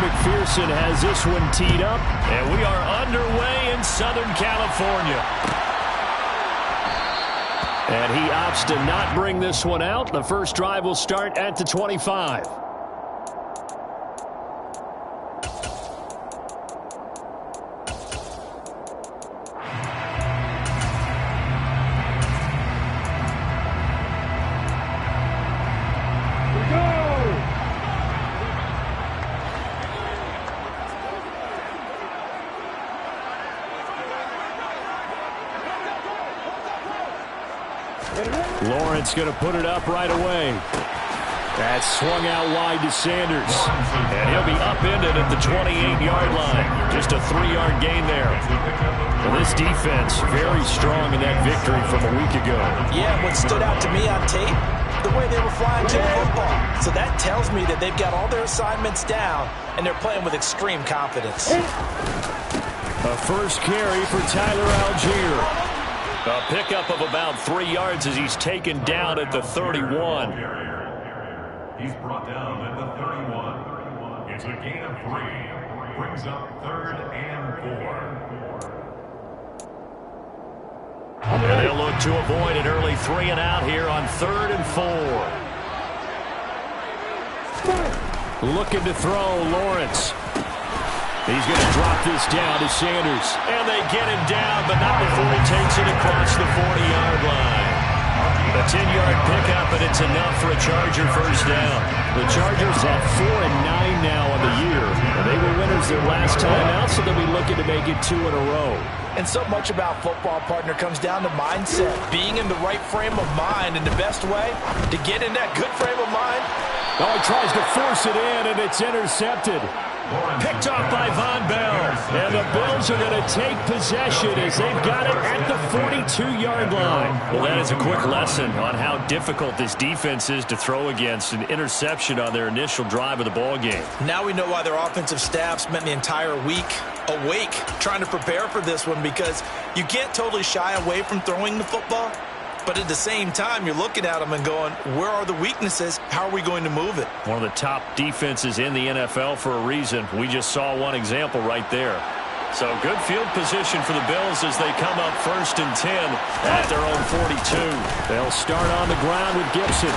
McPherson has this one teed up. And we are underway in Southern California. And he opts to not bring this one out. The first drive will start at the 25. Lawrence going to put it up right away. That's swung out wide to Sanders. And he'll be upended at the 28-yard line. Just a 3-yard gain there. Well, this defense very strong in that victory from a week ago. Yeah, what stood out to me on tape, the way they were flying to the football. So that tells me that they've got all their assignments down, and they're playing with extreme confidence. A first carry for Tyler Algier. A pickup of about 3 yards as he's taken down at the 31. He's brought down at the 31. It's a gain of 3. Brings up 3rd and 4. And they'll look to avoid an early 3 and out here on 3rd and 4. Looking to throw, Lawrence. He's going to drop this down to Sanders. And they get him down, but not before he takes it across the 40-yard line. A 10-yard pickup, and it's enough for a Charger first down. The Chargers have 4-9 now on the year. They were winners their last time out, so they'll be looking to make it 2 in a row. And so much about football, partner, comes down to mindset. Being in the right frame of mind, and the best way to get in that good frame of mind. Oh, he tries to force it in, and it's intercepted. Picked off by Von Bell. And the Bills are going to take possession as they've got it at the 42-yard line. Well, that is a quick lesson on how difficult this defense is to throw against. An interception on their initial drive of the ball game. Now we know why their offensive staff spent the entire week awake trying to prepare for this one, because you can't totally shy away from throwing the football. But at the same time, you're looking at them and going, where are the weaknesses? How are we going to move it? One of the top defenses in the NFL for a reason. We just saw one example right there. So good field position for the Bills as they come up 1st and 10 at their own 42. They'll start on the ground with Gibson.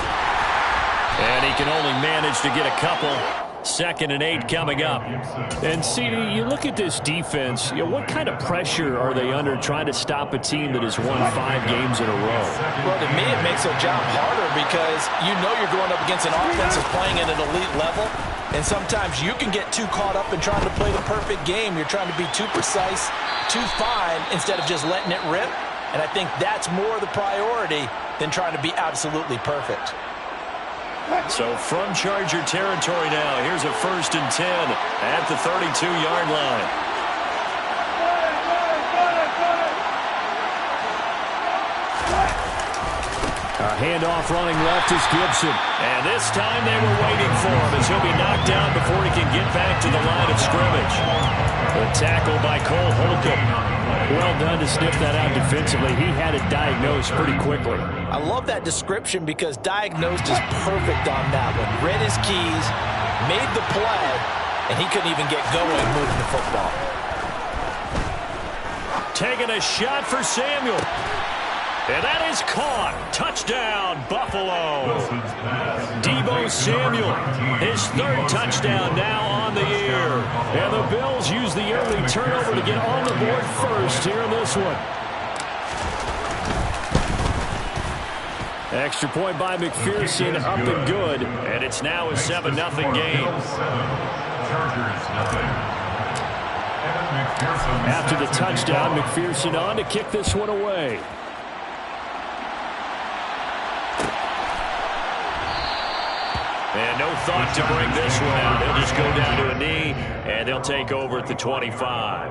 And he can only manage to get a couple. 2nd and 8 coming up. And, CD, you look at this defense, what kind of pressure are they under trying to stop a team that has won 5 games in a row? Well, to me, it makes their job harder because you know you're going up against an offense that's playing at an elite level, and sometimes you can get too caught up in trying to play the perfect game. You're trying to be too precise, too fine, instead of just letting it rip, and I think that's more the priority than trying to be absolutely perfect. So from Charger territory now, here's a 1st and 10 at the 32-yard line. A handoff running left is Gibson. And this time they were waiting for him as he'll be knocked down before he can get back to the line of scrimmage. The tackle by Cole Holcomb. Well done to sniff that out defensively. He had it diagnosed pretty quickly. I love that description because diagnosed is perfect on that one. Read his keys, made the play, and he couldn't even get going moving the football. Taking a shot for Samuel. And that is caught. Touchdown, Buffalo. Deebo Samuel, his 3rd touchdown now on the year. And the Bills use the early turnover to get on the board first here in this one. Extra point by McPherson, up and good. And it's now a 7-0 game. After the touchdown, McPherson on to kick this one away. And no thought to bring this one out. They'll just go down to a knee, and they'll take over at the 25.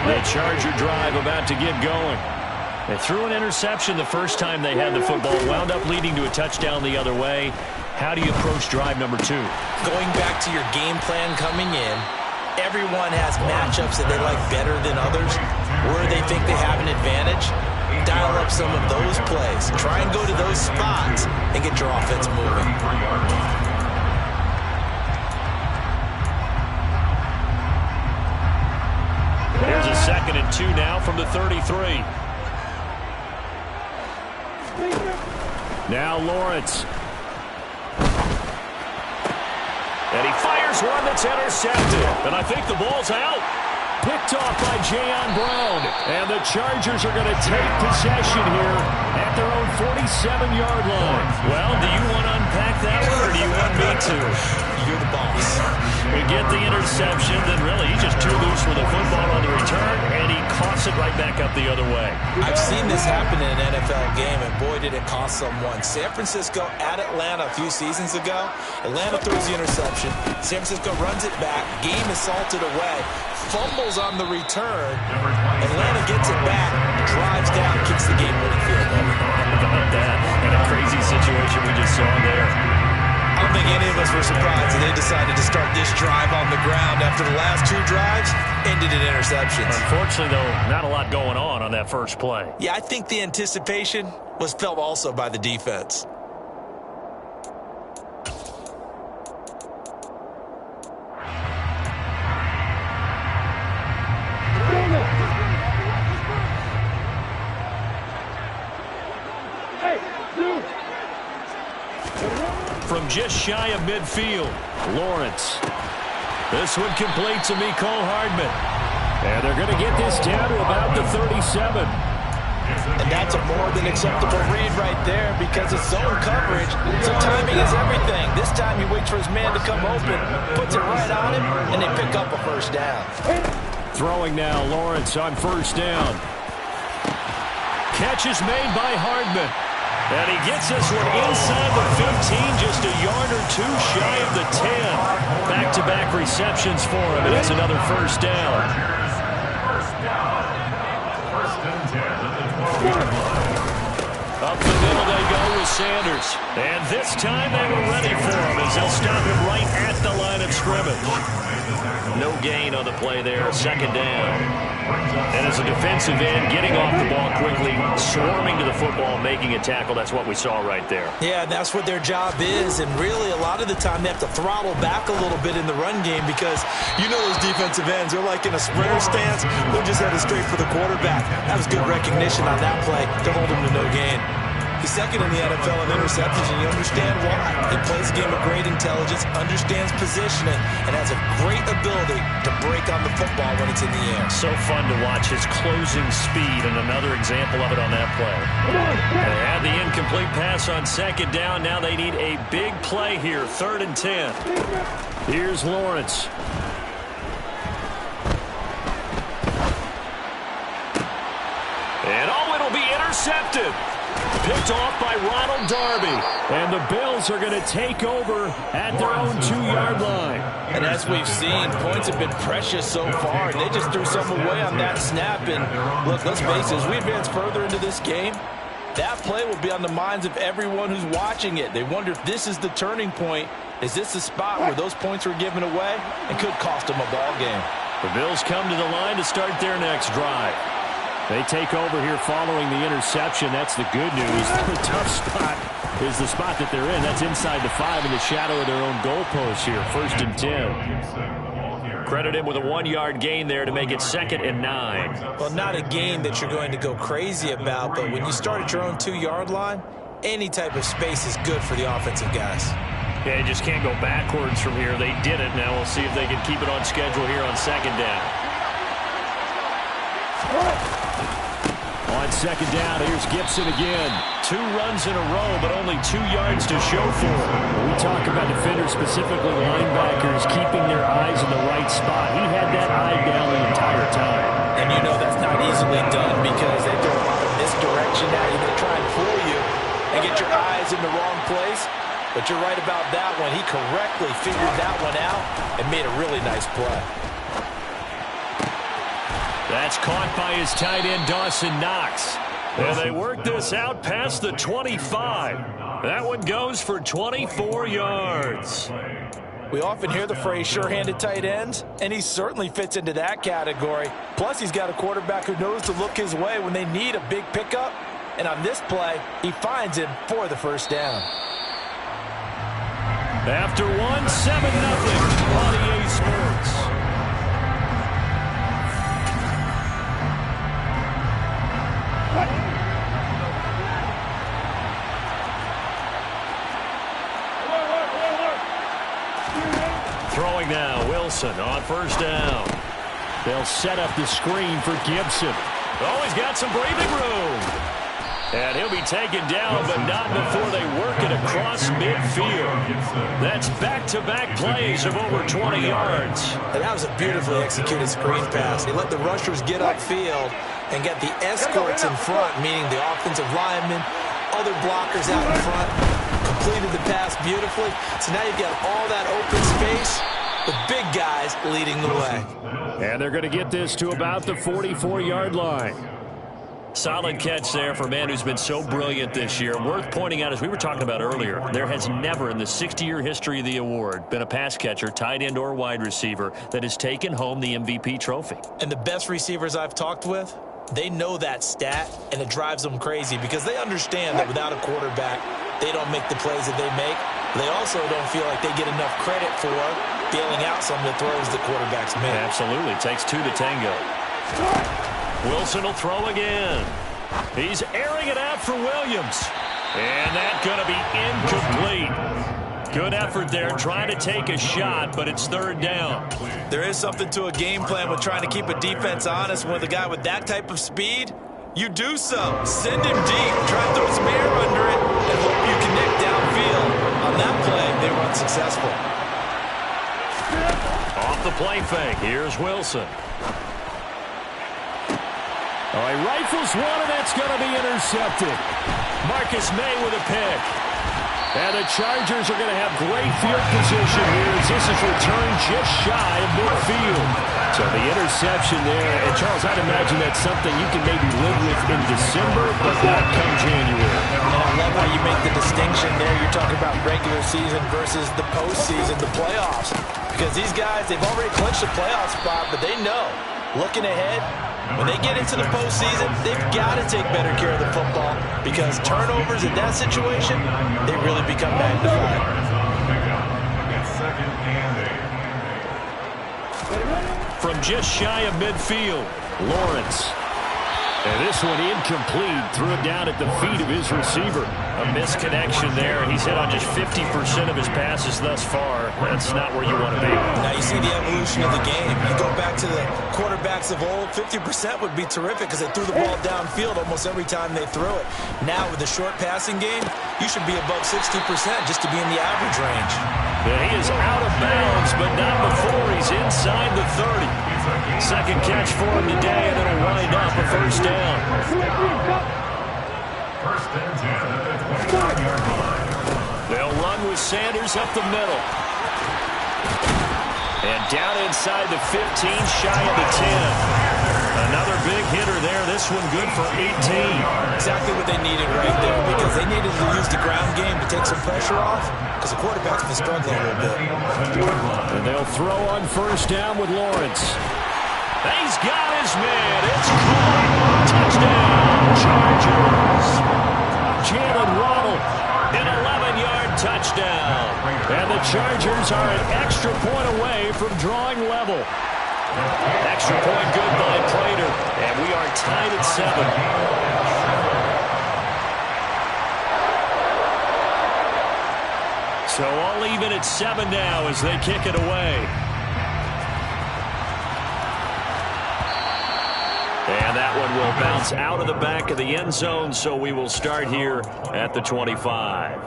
The Charger drive about to get going. They threw an interception the first time they had the football, wound up leading to a touchdown the other way. How do you approach drive number 2? Going back to your game plan coming in everyone has matchups that they like better than others, where they think they have an advantage. Dial up some of those plays. Try and go to those spots and get your offense moving. Here's a 2nd and 2 now from the 33. Now Lawrence. And he fires one that's intercepted. And I think the ball's out. Picked off by Jayon Brown. And the Chargers are going to take possession here at their own 47-yard line. Well, do you want to unpack that one, or do you want me to? You're the boss. We get the interception, then really he's just too loose with the football on the return, and he coughs it right back up the other way. I've seen this happen in an NFL game, and boy, did it cost someone. San Francisco at Atlanta a few seasons ago. Atlanta throws the interception. San Francisco runs it back. Game is salted away. Fumbles on the return. Atlanta gets it back, drives down, kicks the game-winning field goal. How about that? And a crazy situation we just saw there. I don't think any of us were surprised that they decided to start this drive on the ground after the last 2 drives ended in interceptions. Unfortunately, though, not a lot going on that first play. Yeah, I think the anticipation was felt also by the defense. From just shy of midfield, Lawrence. This one complete to Mecole Hardman. And they're going to get this down to about the 37. And that's a more than acceptable read right there because it's zone coverage, so timing is everything. This time he waits for his man to come open, puts it right on him, and they pick up a first down. Throwing now, Lawrence on first down. Catch is made by Hardman. And he gets this one inside the 15, just a yard or 2 shy of the 10. Back-to-back receptions for him, and it's another first down. Up the middle they go with Sanders. And this time they were ready for him as they'll stop him right at the line of scrimmage. No gain on the play there, 2nd down. And as a defensive end, getting off the ball quickly, swarming to the football, making a tackle, that's what we saw right there. Yeah, that's what their job is, and really a lot of the time they have to throttle back a little bit in the run game because you know those defensive ends, they're like in a sprinter stance, they'll just have it straight for the quarterback. That was good recognition on that play to hold him to no gain. He's 2nd in the NFL in interceptions, and you understand why. He plays a game of great intelligence, understands positioning, and has a great ability to break on the football when it's in the air. So fun to watch his closing speed, and another example of it on that play. They had the incomplete pass on 2nd down. Now they need a big play here, 3rd and 10. Here's Lawrence. And it'll be intercepted. Picked off by Ronald Darby. And the Bills are going to take over at their own 2-yard line. And as we've seen, points have been precious so far. And they just threw some away on that snap. And look, let's face it, as we advance further into this game, that play will be on the minds of everyone who's watching it. They wonder if this is the turning point. Is this the spot where those points were given away and could cost them a ball game? The Bills come to the line to start their next drive. They take over here following the interception. That's the good news. The tough spot is the spot that they're in. That's inside the 5 in the shadow of their own goalpost here. 1st and 10. Credit him with a 1-yard gain there to make it 2nd and 9. Well, not a gain that you're going to go crazy about, but when you start at your own 2-yard line, any type of space is good for the offensive guys. Yeah, you just can't go backwards from here. They did it. Now we'll see if they can keep it on schedule here on 2nd down. On 2nd down, here's Gibson again. 2 runs in a row, but only 2 yards to show for it. We talk about defenders, specifically linebackers, keeping their eyes in the right spot. He had that eye down the entire time. And you know that's not easily done because they throw a lot of misdirection at you. They try and fool you and get your eyes in the wrong place. But you're right about that one. He correctly figured that one out and made a really nice play. That's caught by his tight end, Dawson Knox. And they work this out past the 25. That one goes for 24 yards. We often hear the phrase sure-handed tight ends, and he certainly fits into that category. Plus, he's got a quarterback who knows to look his way when they need a big pickup. And on this play, he finds him for the first down. After 1, 7-0 on EA Sports. Throwing now, Wilson on first down. They'll set up the screen for Gibson. Oh, he's got some breathing room. And he'll be taken down, but not before they work it across midfield. That's back-to-back plays of over 20 yards. And that was a beautifully executed screen pass. He let the rushers get upfield and get the escorts in front, meaning the offensive linemen, other blockers out in front. Completed the pass beautifully. So now you've got all that open space with big guys leading the way. And they're going to get this to about the 44-yard line. Solid catch there for a man who's been so brilliant this year. Worth pointing out, as we were talking about earlier, there has never in the 60-year history of the award been a pass catcher, tight end or wide receiver, that has taken home the MVP trophy. And the best receivers I've talked with, they know that stat, and it drives them crazy because they understand that without a quarterback, they don't make the plays that they make. They also don't feel like they get enough credit for bailing out some of the throws the quarterbacks make. Absolutely. Takes 2 to tango. Wilson will throw again. He's airing it out for Williams. And that's going to be incomplete. Good effort there, trying to take a shot, but it's third down. There is something to a game plan with trying to keep a defense honest. With a guy with that type of speed, you do so. Send him deep, try to throw some air under it, and hope you connect downfield. On that play, they were unsuccessful. Off the play fake, here's Wilson. All right, rifles one, and that's going to be intercepted. Marcus May with a pick. And the Chargers are going to have great field position here as this is returned just shy of midfield. So the interception there, and Charles, I'd imagine that's something you can maybe live with in December, but not come January. And I love how you make the distinction there. You're talking about regular season versus the postseason, the playoffs. Because these guys, they've already clinched a playoff spot, but they know, looking ahead, when they get into the postseason, they've got to take better care of the football because turnovers in that situation, they really become magnified. From just shy of midfield, Lawrence. And this one incomplete. Threw it down at the feet of his receiver. A misconnection there. He's hit on just 50% of his passes thus far. That's not where you want to be. Now you see the evolution of the game. You go back to the quarterbacks of old, 50% would be terrific because they threw the ball downfield almost every time they threw it. Now with the short passing game, you should be above 60% just to be in the average range. Yeah, he is out of bounds, but not before he's inside the 30. Second catch for him today, and it'll wind up a first down. First and 10 at the 25-yard line. They'll run with Sanders up the middle. And down inside the 15, shy of the 10. Another big hitter there. This one good for 18. Exactly what they needed right there because they needed to use the ground game to take some pressure off because the quarterback's been struggling a little bit. And they'll throw on first down with Lawrence. He's got his man. It's caught. Touchdown, Chargers. Jalen Waddle, an 11-yard touchdown. And the Chargers are an extra point away from drawing level. Extra point good by Prater. And we are tied at 7. So all even at 7 now as they kick it away. And that one will bounce out of the back of the end zone, so we will start here at the 25.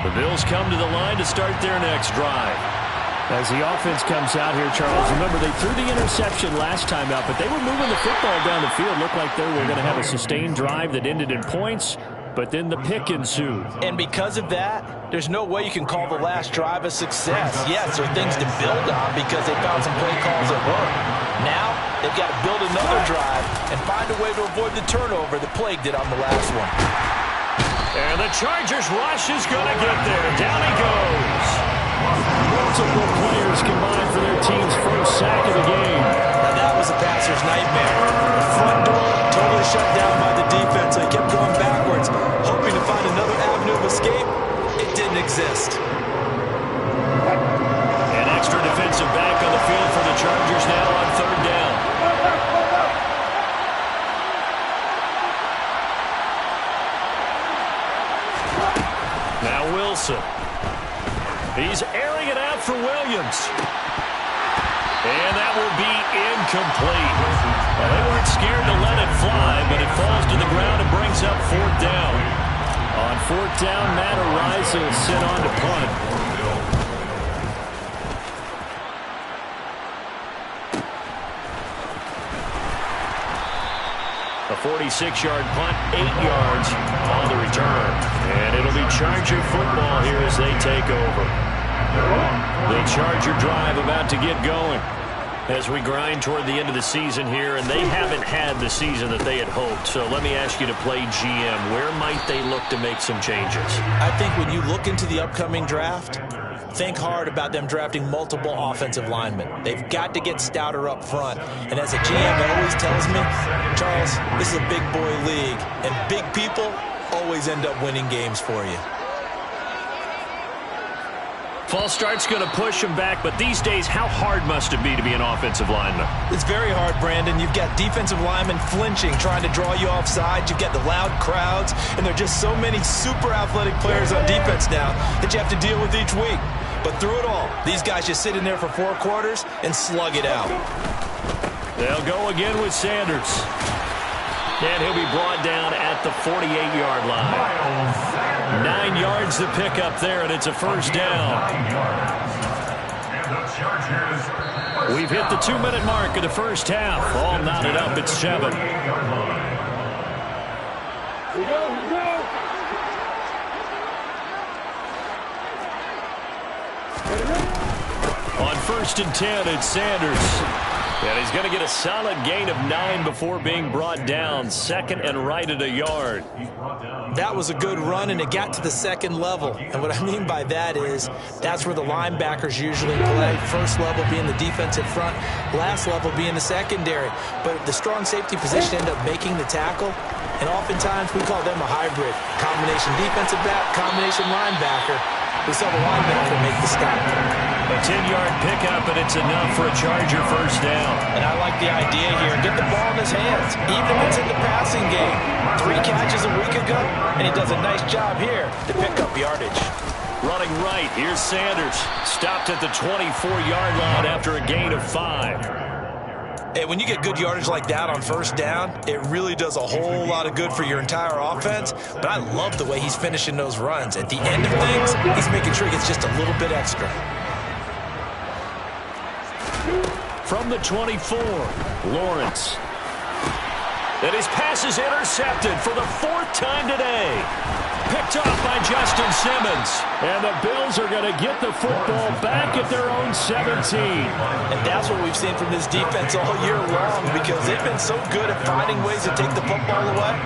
The Bills come to the line to start their next drive. As the offense comes out here, Charles, remember they threw the interception last time out, but they were moving the football down the field. Looked like they were going to have a sustained drive that ended in points, but then the pick ensued. And because of that, there's no way you can call the last drive a success. Yes, there are things to build on because they found some play calls that work. Now, they've got to build another drive and find a way to avoid the turnover that plagued it on the last one. And the Chargers rush is going to get there. Down he goes. Multiple players combined for their team's first sack of the game. Now that was a passer's nightmare. The front door totally shut down by the defense. They kept going backwards, hoping to find another avenue of escape. It didn't exist. An extra defensive back on the field for the Chargers now on third down. Now Wilson. He's airing it out for Williams. And that will be incomplete. Well, they weren't scared to let it fly, but it falls to the ground and brings up fourth down. On fourth down, Matt Araiza will sit on to punt. A 46-yard punt, 8 yards on the return. And it'll be Charger football here as they take over. The Charger drive about to get going as we grind toward the end of the season here, and they haven't had the season that they had hoped. So let me ask you to play GM. Where might they look to make some changes? I think when you look into the upcoming draft, think hard about them drafting multiple offensive linemen. They've got to get stouter up front. And as a GM always tells me, Charles, this is a big boy league, and big people always end up winning games for you. False start's going to push him back, but these days, how hard must it be to be an offensive lineman? It's very hard, Brandon. You've got defensive linemen flinching, trying to draw you offside. You've got the loud crowds, and there are just so many super athletic players on defense now that you have to deal with each week. But through it all, these guys just sit in there for 4 quarters and slug it out. They'll go again with Sanders. And he'll be brought down at the 48-yard line. 9 yards to pick up there, and it's a first down. We've hit the 2-minute mark of the first half. All knotted up at 7. On 1st and 10, it's Sanders. And he's going to get a solid gain of 9 before being brought down. 2nd and right at a yard. That was a good run, and it got to the 2nd level. And what I mean by that is that's where the linebackers usually play. First level being the defensive front, last level being the secondary. But the strong safety position ended up making the tackle. And oftentimes we call them a hybrid. Combination defensive back, combination linebacker. We saw the linebacker make the stop. A 10-yard pickup, and it's enough for a Charger first down. And I like the idea here. Get the ball in his hands, even if it's in the passing game. 3 catches a week ago, and he does a nice job here to pick up yardage. Running right, here's Sanders. Stopped at the 24-yard line after a gain of 5. And when you get good yardage like that on first down, it really does a whole lot of good for your entire offense. But I love the way he's finishing those runs. At the end of things, he's making sure he gets just a little bit extra. From the 24, Lawrence. And his pass is intercepted for the 4th time today. Picked off by Justin Simmons. And the Bills are going to get the football back at their own 17. And that's what we've seen from this defense all year long, because they've been so good at finding ways to take the football away.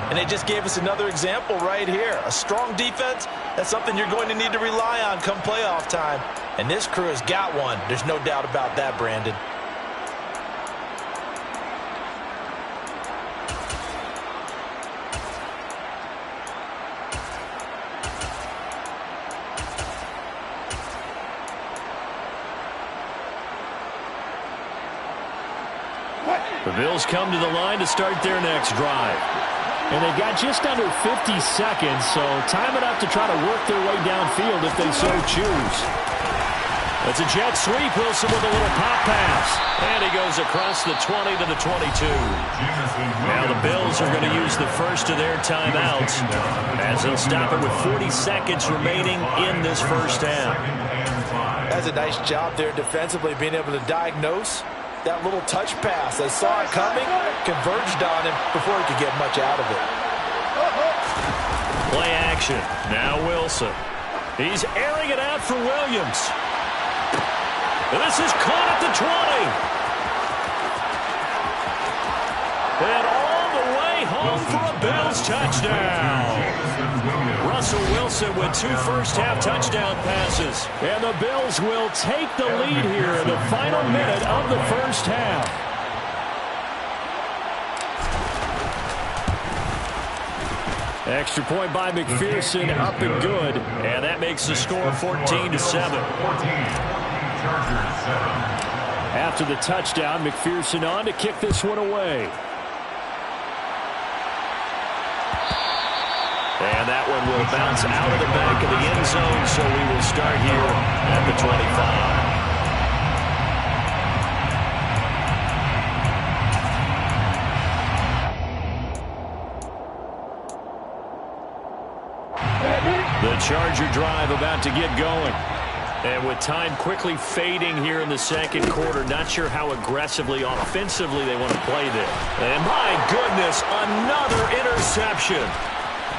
And they just gave us another example right here. A strong defense, that's something you're going to need to rely on come playoff time. And this crew has got one. There's no doubt about that, Brandon. The Bills come to the line to start their next drive. And they've got just under 50 seconds, so time enough to try to work their way downfield if they so choose. It's a jet sweep. Wilson with a little pop pass. And he goes across the 20 to the 22. Now the Bills are going to use the first of their timeouts as they'll stop it with 40 seconds remaining in this first half. That's a nice job there defensively, being able to diagnose that little touch pass. They saw it coming, converged on him before he could get much out of it. Play action. Now Wilson. He's airing it out for Williams. And this is caught at the 20. And all the way home for a Bills touchdown. Russell Wilson with 2 first-half touchdown passes. And the Bills will take the lead here in the final minute of the first half. Extra point by McPherson, up and good. And that makes the score 14-7. After the touchdown, McPherson on to kick this one away. And that one will bounce out of the back of the end zone, so we will start here at the 25. The Charger drive about to get going. And with time quickly fading here in the second quarter, not sure how aggressively, offensively they want to play this. And my goodness, another interception.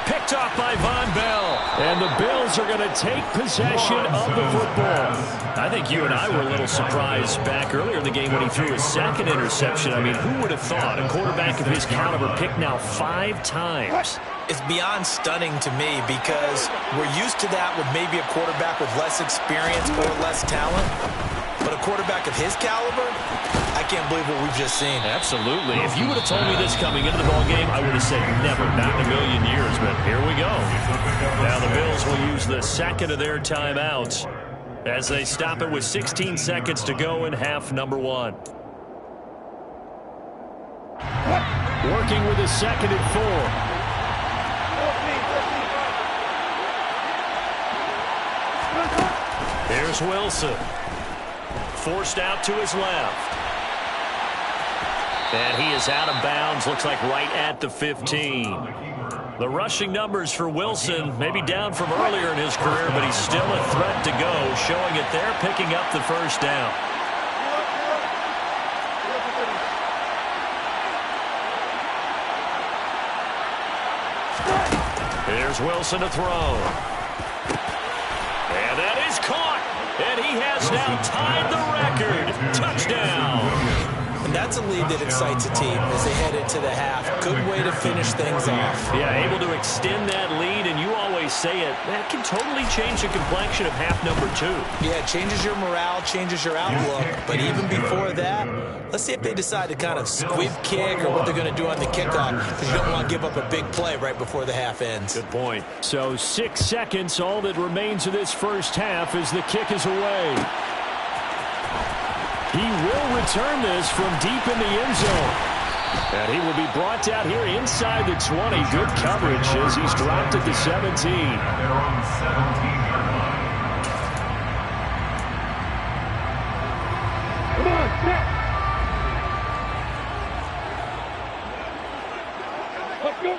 Picked off by Von Bell. And the Bills are going to take possession of the football. I think you and I were a little surprised back earlier in the game when he threw his second interception. I mean, who would have thought a quarterback of his caliber picked now 5 times? It's beyond stunning to me because we're used to that with maybe a quarterback with less experience or less talent. But a quarterback of his caliber, I can't believe what we've just seen. Absolutely. If you would have told me this coming into the ballgame, I would have said never, not in a million years. But here we go. Now the Bills will use the second of their timeouts as they stop it with 16 seconds to go in half number 1. Working with a 2nd and 4. Here's Wilson. Forced out to his left. And he is out of bounds, looks like right at the 15. The rushing numbers for Wilson maybe down from earlier in his career, but he's still a threat to go, showing it there, picking up the first down. Here's Wilson to throw. And that is caught. And he has now tied the record. Touchdown. And that's a lead that excites a team as they head into the half. Good way to finish things off. Yeah, able to extend that lead, and you always say it, that can totally change the complexion of half number 2. Yeah, it changes your morale, changes your outlook. But even before that, let's see if they decide to kind of squib kick or what they're going to do on the kickoff, because you don't want to give up a big play right before the half ends. Good point. So 6 seconds, all that remains of this first half as the kick is away. He will return this from deep in the end zone. And he will be brought out here inside the 20. Good coverage as he's dropped at the 17. They're on the 17-yard line. Come on, snap. Let's go.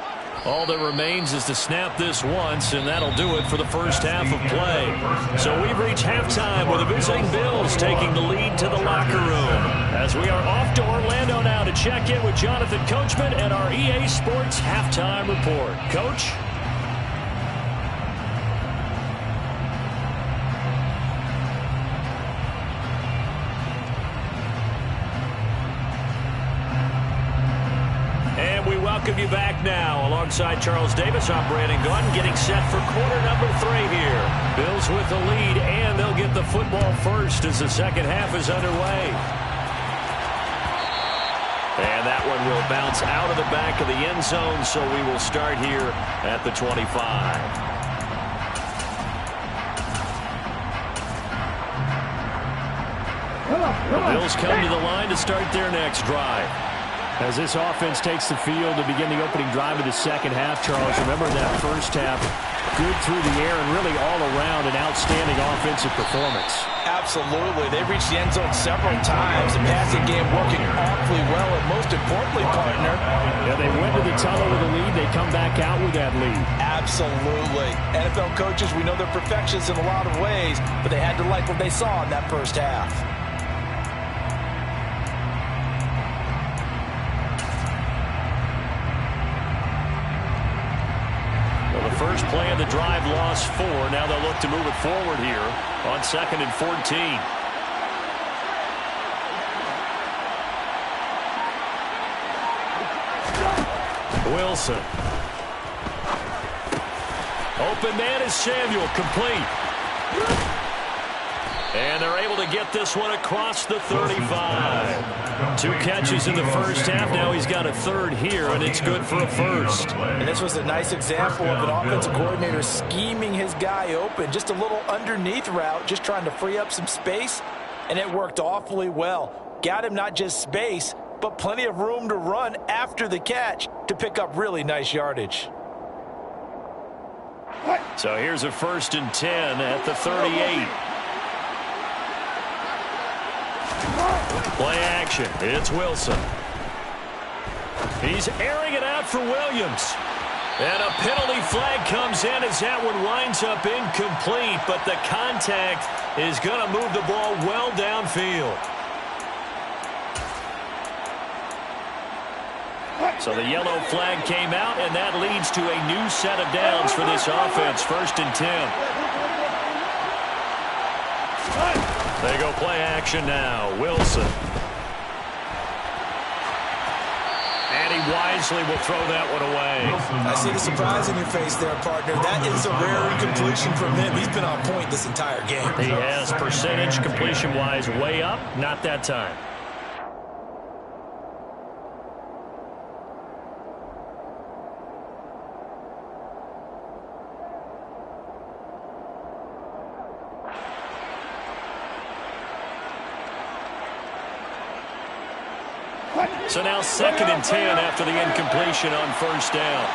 All that remains is to snap this once, and that'll do it for the first half of play. So we've reached halftime with the visiting Bills taking the lead to the locker room. As we are off to Orlando now to check in with Jonathan Coachman and our EA Sports Halftime Report. Coach? Welcome you back now. Alongside Charles Davis, I'm Brandon Gunn, getting set for quarter number 3 here. Bills with the lead, and they'll get the football first as the second half is underway. And that one will bounce out of the back of the end zone, so we will start here at the 25. The Bills come to the line to start their next drive. As this offense takes the field to begin the opening drive of the second half, Charles, remember that first half, good through the air and really all around an outstanding offensive performance. Absolutely. They reached the end zone several times. The passing game working awfully well, and most importantly, partner. Yeah, they went to the tunnel with a lead. They come back out with that lead. Absolutely. NFL coaches, we know they're perfectionists in a lot of ways, but they had to like what they saw in that first half. First play of the drive lost 4. Now they'll look to move it forward here on 2nd and 14. Wilson. Open man is Samuel, complete. And they're able to get this one across the 35. 2 catches in the first half. Now he's got a third here, and it's good for a first. And this was a nice example of an offensive coordinator scheming his guy open. Just a little underneath route, just trying to free up some space, and it worked awfully well. Got him not just space, but plenty of room to run after the catch to pick up really nice yardage. So here's a 1st and 10 at the 38. Play action. It's Wilson. He's airing it out for Williams. And a penalty flag comes in as that one winds up incomplete, but the contact is going to move the ball well downfield. So the yellow flag came out, and that leads to a new set of downs for this offense. 1st and 10. They go play action now. Wilson. And he wisely will throw that one away. I see the surprise in your face there, partner. That is a rare incompletion from him. He's been on point this entire game. He has percentage completion-wise way up. Not that time. So now 2nd and 10 after the incompletion on 1st down.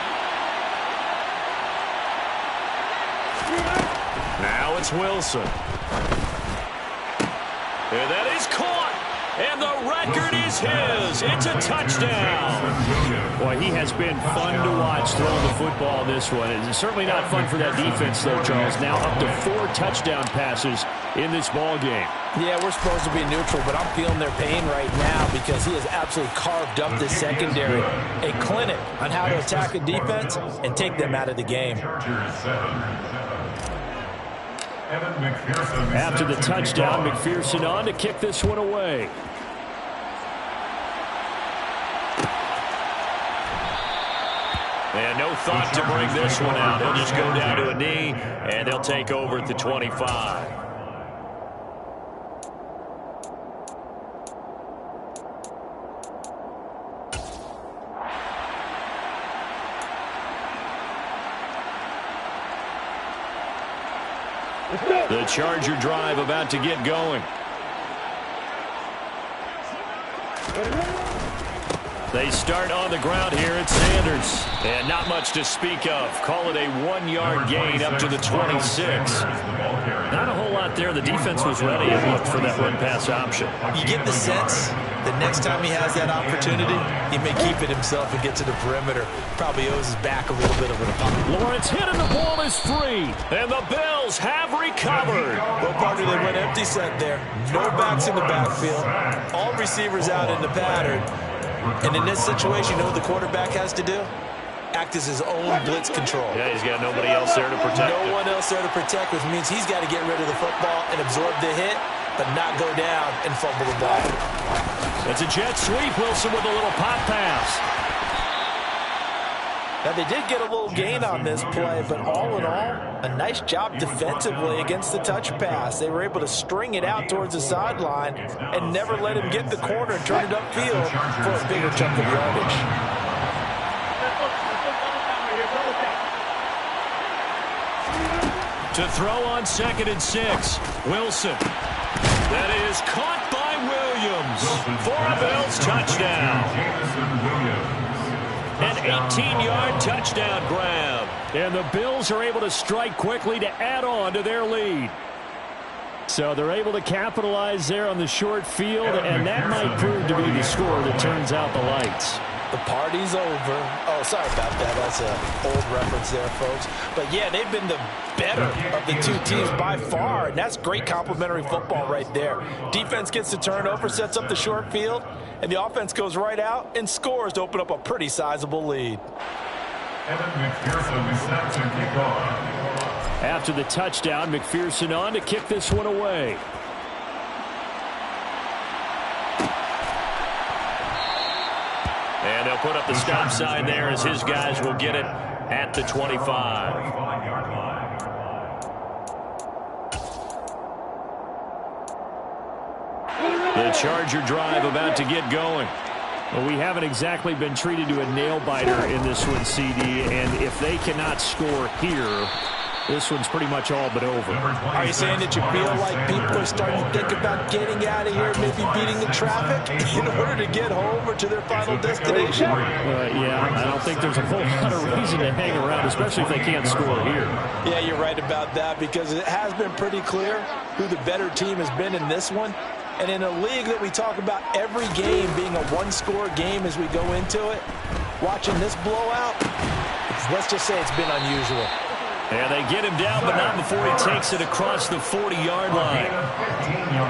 Now it's Wilson. And that is caught. And the record is his. It's a touchdown. Boy, he has been fun to watch throwing the football in this one. It's certainly not fun for that defense, though, Charles. Now up to 4 touchdown passes in this ball game. Yeah, we're supposed to be neutral, but I'm feeling their pain right now because he has absolutely carved up this secondary. A clinic on how to attack a defense and take them out of the game. After the touchdown, McPherson on to kick this one away. And no thought to bring this one out. He'll just go down to a knee, and they'll take over at the 25. The Charger drive about to get going. They start on the ground here at Sanders. And not much to speak of. Call it a 1-yard gain up to the 26. Not a whole lot there. The defense was ready and looked for that run-pass option. You get the sense that next time he has that opportunity, he may keep it himself and get to the perimeter. Probably owes his back a little bit of an apology. Lawrence hit and the ball is free. And the Bills have recovered. Well, partner, they went empty set there. No backs in the backfield. All receivers out in the pattern. And in this situation, you know what the quarterback has to do? Act as his own blitz control. Yeah, he's got nobody else there to protect him. No one else there to protect, which means he's got to get rid of the football and absorb the hit, but not go down and fumble the ball. It's a jet sweep. Wilson with a little pop pass. Now, they did get a little gain on this play, but all in all, a nice job defensively against the touch pass. They were able to string it out towards the sideline and never let him get in the corner and turn it upfield for a bigger chunk of yardage. To throw on 2nd and 6. Wilson. That is caught by Williams for a Bills touchdown. An 18-yard touchdown grab. And the Bills are able to strike quickly to add on to their lead. So they're able to capitalize there on the short field, and that might prove to be the score that turns out the lights. The party's over. Oh, sorry about that. That's an old reference there, folks. But, yeah, they've been the better of the two teams by far, and that's great complimentary football right there. Defense gets the turnover, sets up the short field, and the offense goes right out and scores to open up a pretty sizable lead. After the touchdown, McPherson on to kick this one away. And they'll put up the stop sign there as his guys will get it at the 25. The Charger drive about to get going. Well, we haven't exactly been treated to a nail-biter in this one, CD, and if they cannot score here, this one's pretty much all but over. Are you saying that you feel like people are starting to think about getting out of here, maybe beating the traffic in order to get home or to their final destination? Yeah, I don't think there's a whole lot of reason to hang around, especially if they can't score here. Yeah, you're right about that because it has been pretty clear who the better team has been in this one. And in a league that we talk about every game being a one-score game as we go into it, watching this blowout, let's just say it's been unusual. And they get him down, but not before he takes it across the 40-yard line.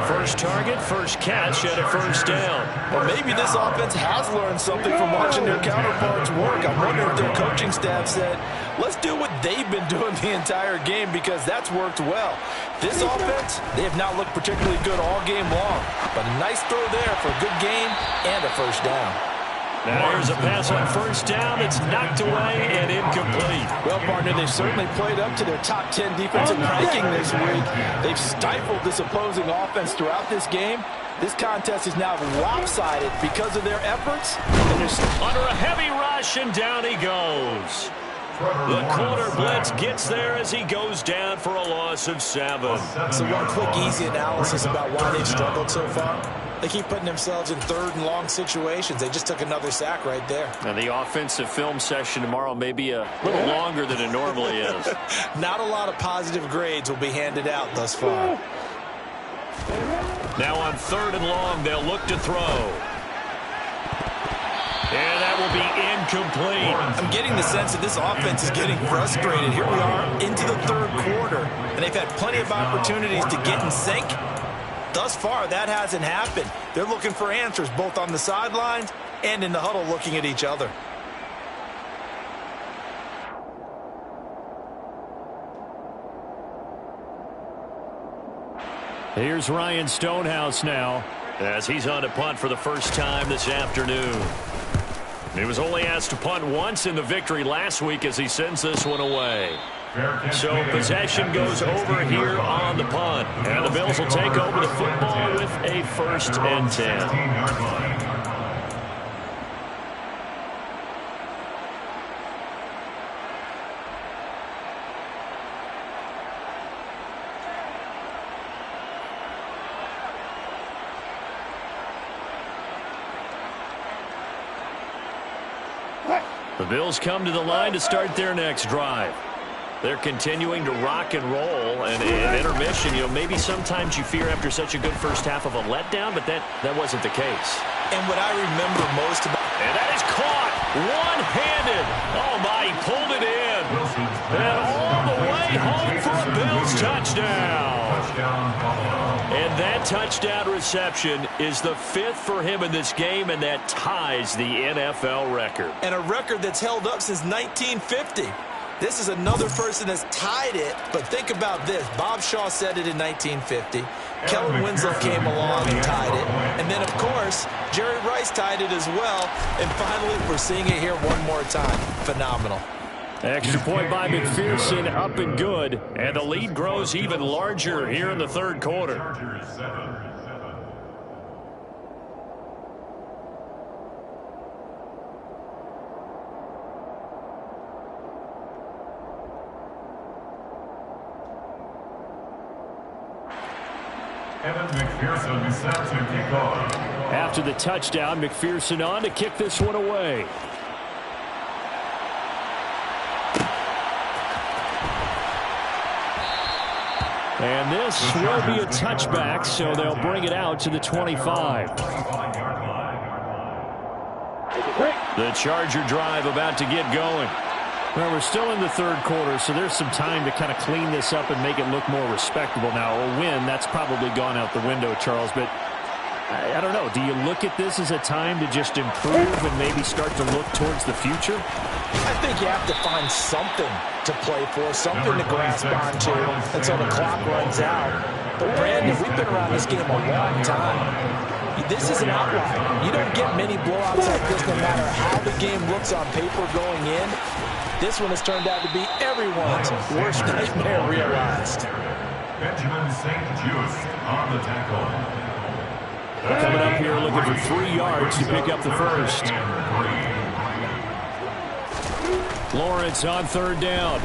First target, first catch at a first down. Well, maybe this offense has learned something from watching their counterparts work. I'm wondering if their coaching staff said, let's do what they've been doing the entire game because that's worked well. This offense, they have not looked particularly good all game long, but a nice throw there for a good game and a first down. Now here's a pass on first down. It's knocked away and incomplete. Well, partner, they've certainly played up to their top 10 defensive ranking this week. They've stifled this opposing offense throughout this game. This contest is now lopsided because of their efforts. And they're under a heavy rush, and down he goes. The corner blitz gets there as he goes down for a loss of 7. So one quick, easy analysis about why they've struggled so far. They keep putting themselves in third and long situations. They just took another sack right there. Now the offensive film session tomorrow may be a little longer than it normally is. Not a lot of positive grades will be handed out thus far. Now on third and long, they'll look to throw. And that will be incomplete. I'm getting the sense that this offense is getting frustrated. Here we are into the third quarter, and they've had plenty of opportunities to get in sync. Thus far, that hasn't happened. They're looking for answers both on the sidelines and in the huddle looking at each other. Here's Ryan Stonehouse now, as he's on to punt for the first time this afternoon. He was only asked to punt once in the victory last week as he sends this one away. So possession goes over here on the punt. And the Bills will take over the football with a 1st and 10. The Bills come to the line to start their next drive. They're continuing to rock and roll, and in intermission, maybe sometimes you fear after such a good first half of a letdown, but that wasn't the case. And what I remember most about... And that is caught one-handed. Oh, my, he pulled it in. And all the way home for a Bills touchdown. And that touchdown reception is the 5th for him in this game, and that ties the NFL record. And a record that's held up since 1950. This is another person that's tied it, but think about this. Bob Shaw said it in 1950. Kellen Winslow came along and tied it. And then, of course, Jerry Rice tied it as well. And finally, we're seeing it here one more time. Phenomenal. Extra point by McPherson, up and good. And the lead grows even larger here in the third quarter. Evan McPherson set to kick off. After the touchdown, McPherson on to kick this one away. And this will be a touchback, so they'll bring it out to the 25. The Charger drive about to get going. Well, we're still in the third quarter, so there's some time to kind of clean this up and make it look more respectable. Now, a win, that's probably gone out the window, Charles, but I don't know. Do you look at this as a time to just improve and maybe start to look towards the future? I think you have to find something to play for, something to grasp onto until the clock runs out. But, Brandon, we've been around this game a long time. This is an outlier. You don't get many blowouts like this no matter how the game looks on paper going in. This one has turned out to be everyone's worst nightmare realized. Benjamin St. Just on the tackle. Coming up here looking for 3 yards to pick up the first. Lawrence on 3rd down.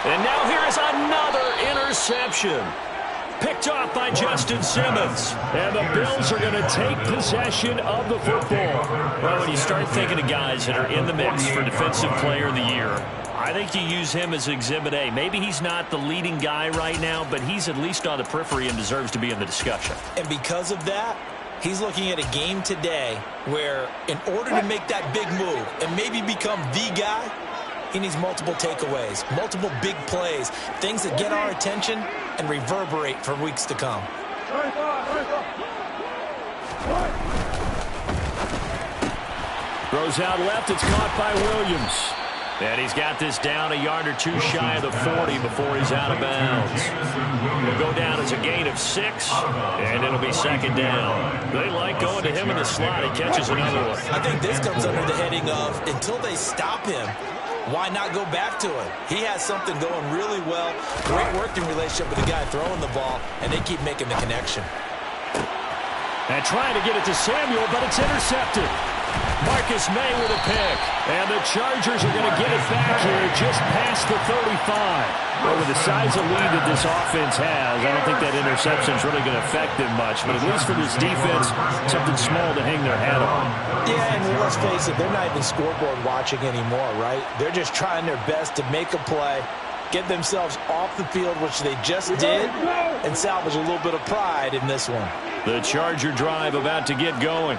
And now here is another interception. Picked off by Justin Simmons. And the Bills are going to take possession of the football. Well, when you start thinking of guys that are in the mix for Defensive Player of the Year, I think you use him as Exhibit A. Maybe he's not the leading guy right now, but he's at least on the periphery and deserves to be in the discussion. And because of that, he's looking at a game today where in order to make that big move and maybe become the guy, he needs multiple takeaways, multiple big plays, things that get our attention and reverberate for weeks to come. Throws out left. It's caught by Williams. And he's got this down a yard or 2 shy of the 40 before he's out of bounds. He'll go down as a gain of 6, and it'll be 2nd down. They like going to him in the slot. He catches another one. I think this comes under the heading of until they stop him, why not go back to him? He has something going really well. Great working relationship with the guy throwing the ball, and they keep making the connection. And trying to get it to Samuel, but it's intercepted. Marcus May with a pick. And the Chargers are going to get it back here just past the 35. Well, with the size of lead that this offense has, I don't think that interception is really going to affect them much. But at least for this defense, something small to hang their hat on. Yeah, and let's face it, they're not even scoreboard watching anymore, right? They're just trying their best to make a play, get themselves off the field, which they just did, and salvage a little bit of pride in this one. The Charger drive about to get going.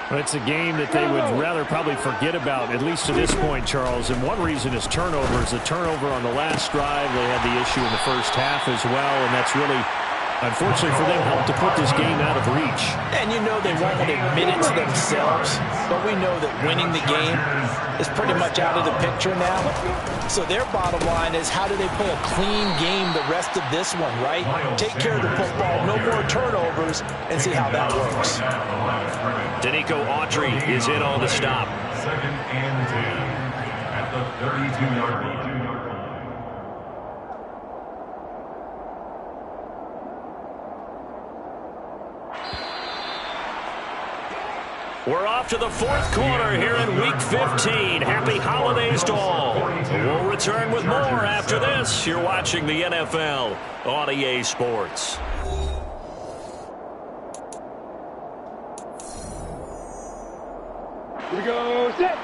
But it's a game that they would rather probably forget about, at least to this point, Charles. And one reason is turnovers. The turnover on the last drive, they had the issue in the first half as well, and that's really, unfortunately for them, helped to put this game out of reach. And you know they won't admit it to themselves, but we know that winning the game is pretty much out of the picture now. So their bottom line is, how do they play a clean game the rest of this one, right? Take care of the football, no more turnovers, and see how that works. Danico Autry is in on the stop. 2nd and 10 at the 32-yard line. We're off to the 4th quarter here in Week 15. Happy holidays to all. We'll return with more after this. You're watching the NFL on EA Sports. Here we go, set.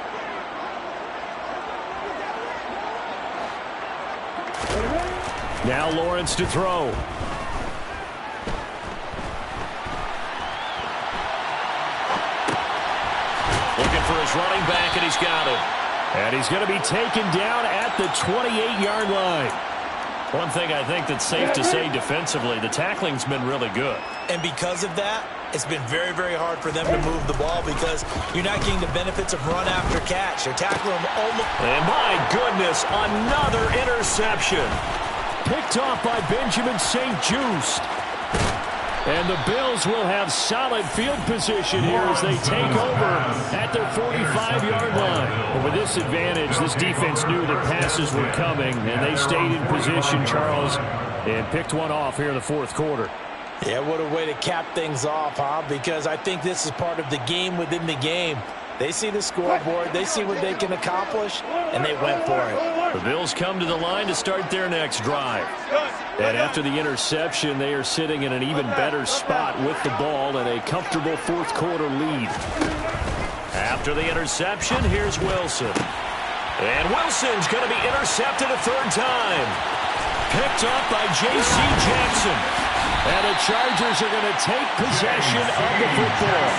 Now Lawrence to throw. Looking for his running back, and he's got him. And he's going to be taken down at the 28-yard line. One thing I think that's safe to say defensively, the tackling's been really good. And because of that, it's been very, very hard for them to move the ball because you're not getting the benefits of run after catch. You're tackling them almost. And my goodness, another interception. Picked off by Benjamin St-Juste. And the Bills will have solid field position here as they take over at their 45-yard line. But with this advantage, this defense knew that passes were coming, and they stayed in position, Charles, and picked one off here in the 4th quarter. Yeah, what a way to cap things off, huh? Because I think this is part of the game within the game. They see the scoreboard, they see what they can accomplish, and they went for it. The Bills come to the line to start their next drive. And after the interception, they are sitting in an even better spot with the ball and a comfortable 4th quarter lead. After the interception, here's Wilson. And Wilson's going to be intercepted a 3rd time. Picked up by J.C. Jackson. And the Chargers are going to take possession of the football.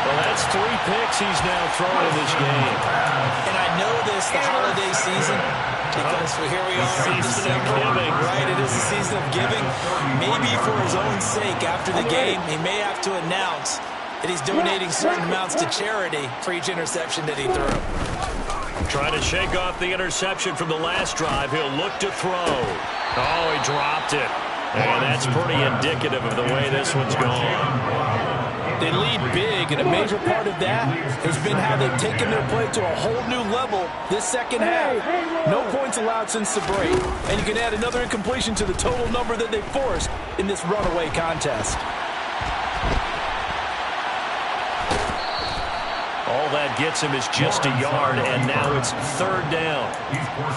Well, that's 3 picks he's now thrown in this game. And I know this, the holiday season, because here we are in December, right? It is the season of giving. Maybe for his own sake, after the game, he may have to announce that he's donating certain amounts to charity for each interception that he threw. Trying to shake off the interception from the last drive. He'll look to throw. Oh, he dropped it. And that's pretty indicative of the way this one's gone. They lead big, and a major part of that has been how they've taken their play to a whole new level this second half. No points allowed since the break, and you can add another incompletion to the total number that they forced in this runaway contest. All that gets him is just a yard, and now it's third down.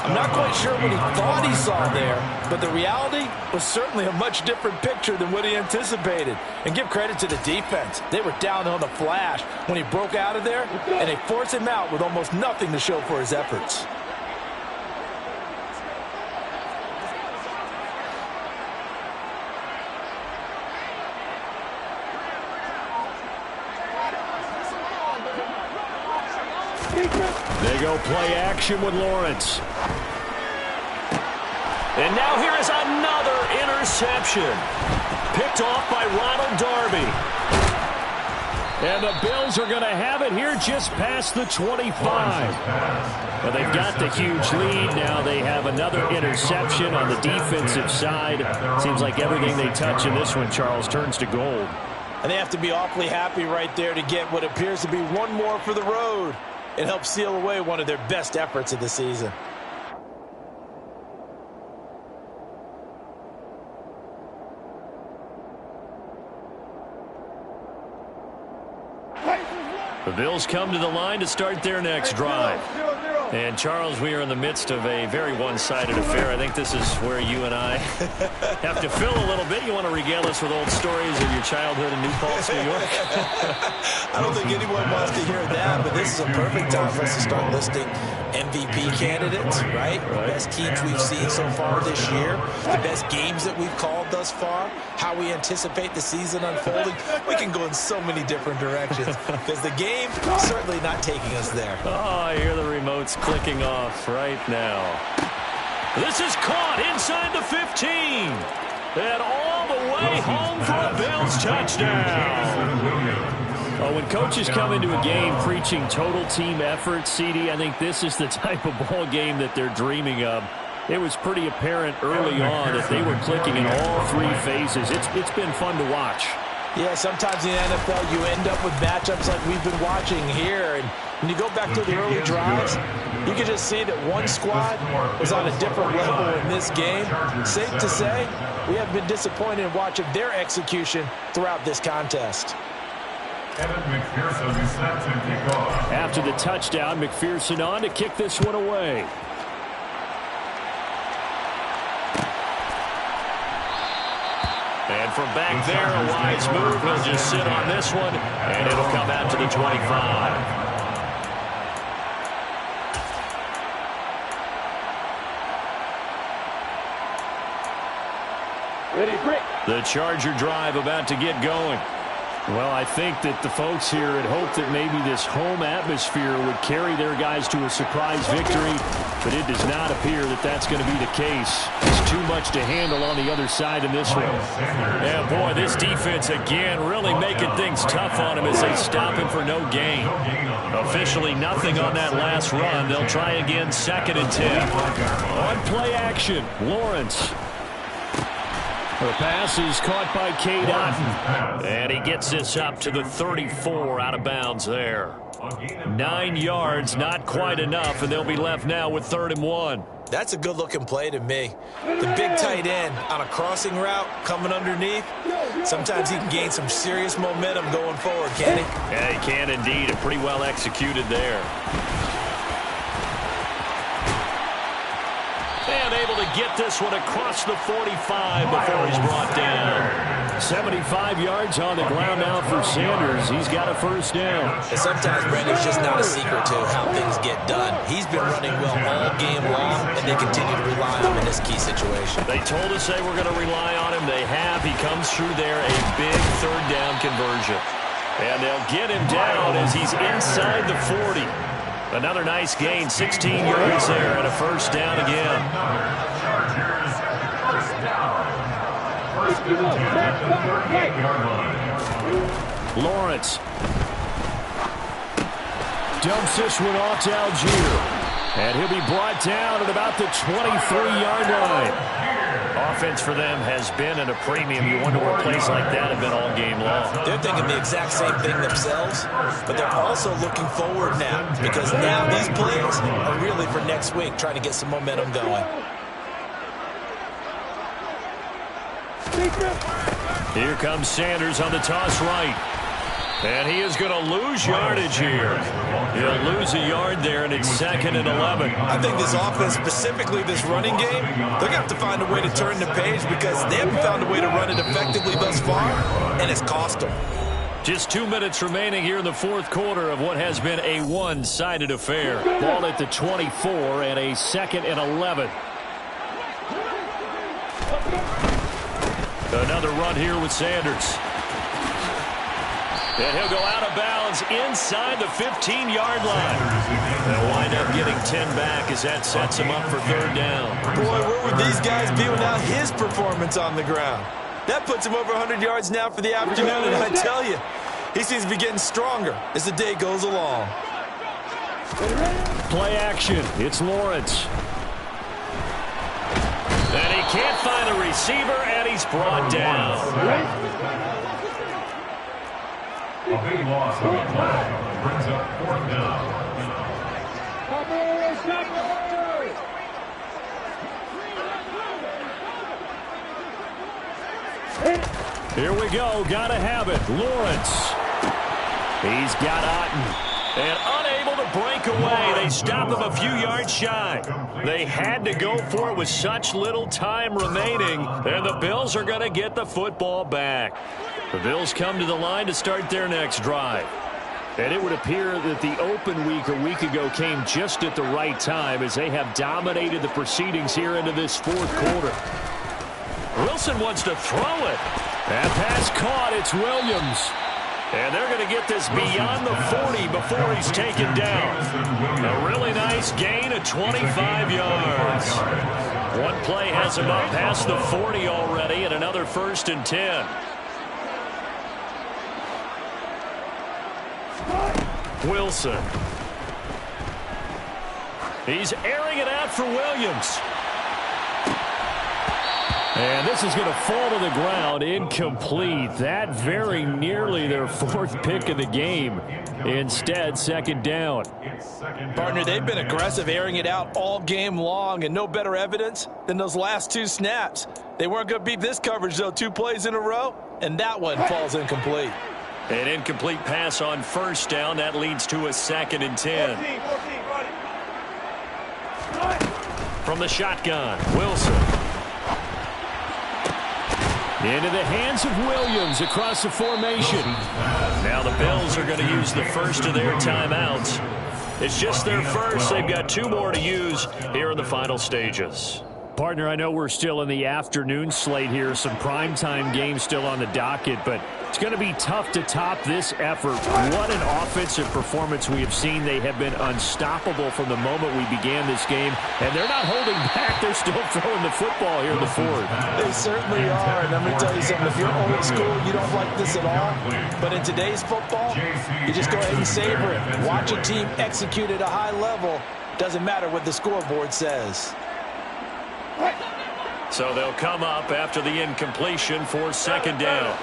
I'm not quite sure what he thought he saw there, but the reality was certainly a much different picture than what he anticipated. And give credit to the defense. They were down on the flash when he broke out of there, and they forced him out with almost nothing to show for his efforts. They go play action with Lawrence. And now here is another interception. Picked off by Ronald Darby. And the Bills are going to have it here just past the 25. Well, they've got the huge lead. Now they have another interception on the defensive side. Seems like everything they touch in this one, Charles, turns to gold. And they have to be awfully happy right there to get what appears to be one more for the road. It helps seal away one of their best efforts of the season. The Bills come to the line to start their next drive. And, Charles, we are in the midst of a very one-sided affair. I think this is where you and I have to fill a little bit. You want to regale us with old stories of your childhood in New Paltz, New York? I don't think anyone wants to hear that, but this is a perfect time for us to start listing MVP candidates, right? The best teams we've seen so far this year, the best games that we've called thus far, how we anticipate the season unfolding. We can go in so many different directions because the game is certainly not taking us there. Oh, I hear the remotes clicking off right now. This is caught inside the 15. And all the way home for a Bills touchdown. Oh, when coaches come into a game preaching total team effort, CD, I think this is the type of ball game that they're dreaming of. It was pretty apparent early on that they were clicking in all three phases. It's been fun to watch. Yeah, sometimes in the NFL you end up with matchups like we've been watching here. And when you go back to the early drives, you can just see that one squad was on a different level in this game. Safe to say, we have been disappointed in watching their execution throughout this contest. After the touchdown, McPherson on to kick this one away. And from back there, a wise move. He'll just sit on this one, and it'll come out to the 25. Ready, break. The Charger drive about to get going. Well, I think that the folks here had hoped that maybe this home atmosphere would carry their guys to a surprise victory, but it does not appear that that's going to be the case. It's too much to handle on the other side in this one. Yeah, boy, this defense again really making things tough on him as they stop him for no gain. Officially nothing on that last run. They'll try again, 2nd and 10. On play action, Lawrence. The pass is caught by Cade Otton. And he gets this up to the 34 out of bounds there. 9 yards, not quite enough, and they'll be left now with 3rd and 1. That's a good-looking play to me. The big tight end on a crossing route coming underneath. Sometimes he can gain some serious momentum going forward, can't he? Yeah, he can indeed. And pretty well executed there. And able to get this one across the 45 before he's brought down. 75 yards on the ground now for Sanders. He's got a 1st down. And sometimes, Brandon, it's just not a secret to how things get done. He's been running well all game long, and they continue to rely on him in this key situation. They told us they were going to rely on him. They have. He comes through there, a big 3rd down conversion. And they'll get him down as he's inside the 40. Another nice gain, 16 yards there, and a 1st down again. Lawrence dumps this one off to Algier. And he'll be brought down at about the 23-yard line. Offense for them has been at a premium. You wonder where plays like that have been all game long. They're thinking the exact same thing themselves, but they're also looking forward now because now these plays are really for next week, trying to get some momentum going. Here comes Sanders on the toss right. And he is going to lose yardage here. He'll lose a yard there, and it's 2nd and 11. I think this offense, specifically this running game, they're going to have to find a way to turn the page because they haven't found a way to run it effectively thus far, and it's cost them. Just 2 minutes remaining here in the fourth quarter of what has been a one-sided affair. Ball at the 24 and a 2nd and 11. Another run here with Sanders. And he'll go out of bounds inside the 15-yard line. They'll wind up getting 10 back as that sets him up for 3rd down. Boy, where would these guys be without his performance on the ground? That puts him over 100 yards now for the afternoon, and I tell you, he seems to be getting stronger as the day goes along. Play action. It's Lawrence. And he can't find a receiver, and he's brought down. A big loss of 12 brings up 4th down. Here we go. Gotta have it. Lawrence. He's got Otten. And unable to break away. They stop him a few yards shy. They had to go for it with such little time remaining. And the Bills are going to get the football back. The Bills come to the line to start their next drive. And it would appear that the open week a week ago came just at the right time as they have dominated the proceedings here into this fourth quarter. Wilson wants to throw it. That pass caught. It's Williams. And they're going to get this beyond the 40 before he's taken down. A really nice gain of 25 yards. One play has him up past the 40 already, and another 1st and 10. Wilson. He's airing it out for Williams. And this is going to fall to the ground, incomplete. That very nearly their 4th pick of the game. Instead, 2nd down. Partner, they've been aggressive, airing it out all game long, and no better evidence than those last 2 snaps. They weren't going to beat this coverage, though, 2 plays in a row, and that one falls incomplete. An incomplete pass on 1st down. That leads to a 2nd and 10. From the shotgun, Wilson. Into the hands of Williams across the formation. Now the Bills are going to use the first of their timeouts. It's just their first. They've got 2 more to use here in the final stages. Partner, I know we're still in the afternoon slate here. Some primetime games still on the docket, but it's going to be tough to top this effort. What an offensive performance we have seen. They have been unstoppable from the moment we began this game, and they're not holding back. They're still throwing the football here in the 4th. They certainly are, and I'm going to tell you something. If you're old school, you don't like this at all. But in today's football, you just go ahead and savor it. Watch a team execute at a high level. Doesn't matter what the scoreboard says. So they'll come up after the incompletion for 2nd down.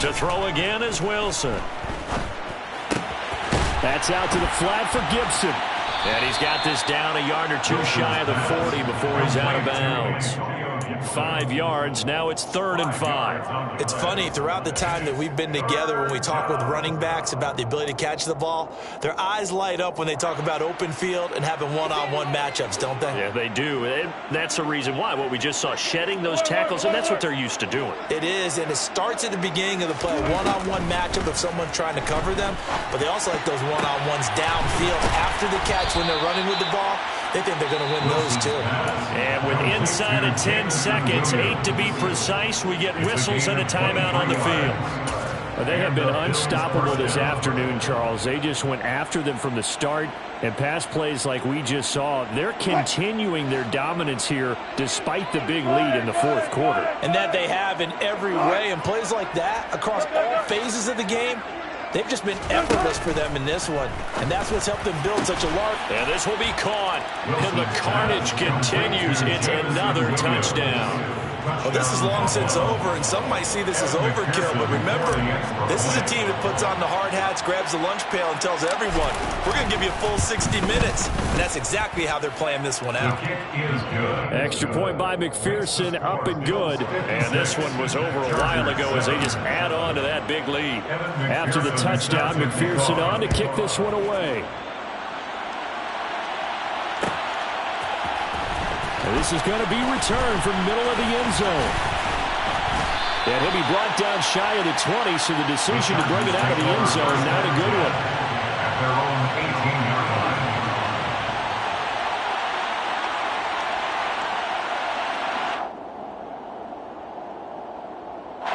To throw again is Wilson. That's out to the flat for Gibson. And he's got this down a yard or 2 shy of the 40 before he's out of bounds. 5 yards. Now it's 3rd and 5. It's funny, throughout the time that we've been together, when we talk with running backs about the ability to catch the ball, their eyes light up when they talk about open field and having one-on-one matchups, don't they? Yeah, they do. And that's the reason why. What we just saw, shedding those tackles, and that's what they're used to doing. It is, and it starts at the beginning of the play, one-on-one matchup of someone trying to cover them, but they also like those one-on-ones downfield after the catch when they're running with the ball. They think they're going to win those, too. And with inside of 10 seconds, 8 to be precise, we get whistles and a timeout on the field. They have been unstoppable this afternoon, Charles. They just went after them from the start, and pass plays like we just saw, they're continuing their dominance here despite the big lead in the 4th quarter. And that they have in every way, and plays like that across all phases of the game, They've just been effortless for them in this one, and that's what's helped them build such a large. And this will be caught, and the carnage continues. It's another touchdown. Well, this is long since over, and some might see this as overkill, but remember, this is a team that puts on the hard hats, grabs the lunch pail, and tells everyone, we're going to give you a full 60 minutes, and that's exactly how they're playing this one out. Extra point by McPherson, up and good. And this one was over a while ago as they just add on to that big lead. After the touchdown, McPherson on to kick this one away. And this is going to be returned from middle of the end zone. And he'll be brought down shy of the 20, so the decision to bring it out of the end zone, not a good one. At their own 18-yard line.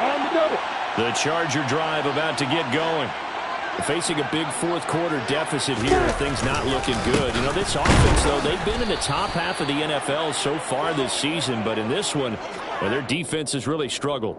On the double. The Charger drive about to get going. Facing a big fourth-quarter deficit here, things not looking good. You know, this offense, though, they've been in the top half of the NFL so far this season, but in this one, well, their defense has really struggled.